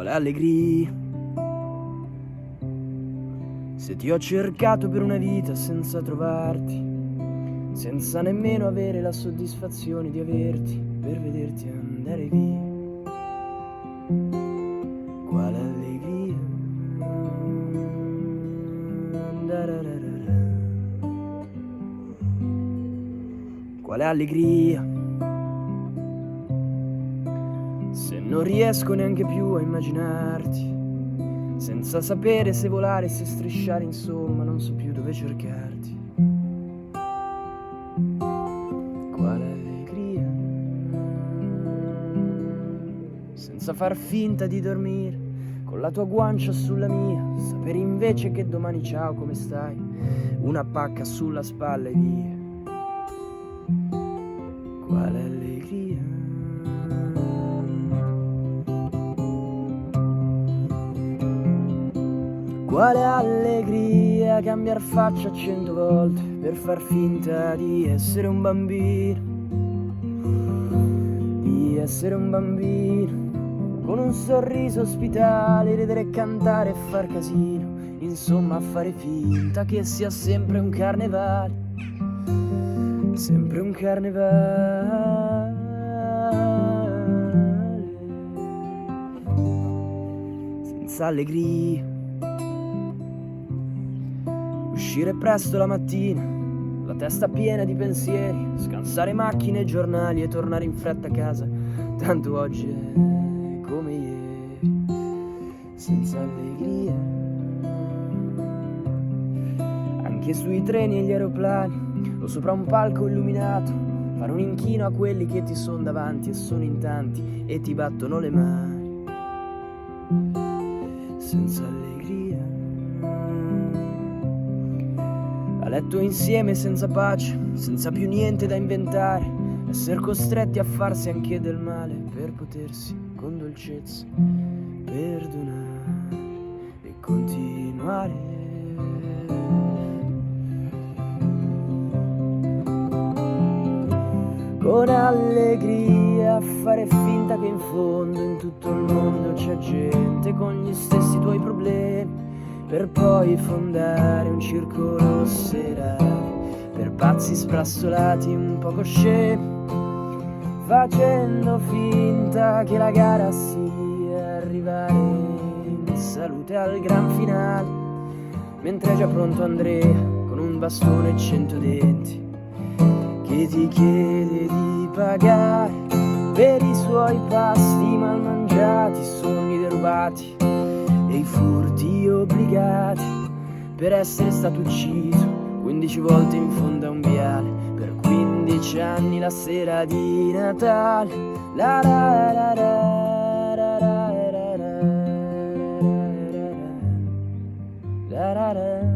quale allegria. Se ti ho cercato per una vita senza trovarti, senza nemmeno avere la soddisfazione di averti, per vederti andare via. Quale allegria. Quale allegria. Se non riesco neanche più a immaginarti, senza sapere se volare, se strisciare, insomma, non so più dove cercarti. Quale allegria. Senza far finta di dormire, con la tua guancia sulla mia, sapere invece che domani ciao, come stai, una pacca sulla spalla e via. Quale allegria. Quale allegria cambiar faccia 100 volte per far finta di essere un bambino, di essere un bambino, con un sorriso ospitale, ridere e cantare e far casino, insomma fare finta che sia sempre un carnevale, sempre un carnevale, senza allegria. Uscire presto la mattina, la testa piena di pensieri, scansare macchine e giornali e tornare in fretta a casa, tanto oggi è come ieri, senza allegria. Anche sui treni e gli aeroplani, o sopra un palco illuminato, fare un inchino a quelli che ti son davanti e sono in tanti e ti battono le mani, senza allegria. A letto insieme senza pace, senza più niente da inventare, essere costretti a farsi anche del male per potersi con dolcezza perdonare e continuare. Con allegria a fare finta che in fondo in tutto il mondo c'è gente con gli stessi tuoi problemi, per poi fondare un circolo serale per pazzi sprassolati un poco scemi, facendo finta che la gara sia arrivare in salute al gran finale, mentre è già pronto Andrea con un bastone e 100 denti che ti chiede di pagare per i suoi pasti mal mangiati, sogni derubati e i furti obbligati, per essere stato ucciso 15 volte in fondo a un viale, per 15 anni la sera di Natale. La la la la la la la la la la la.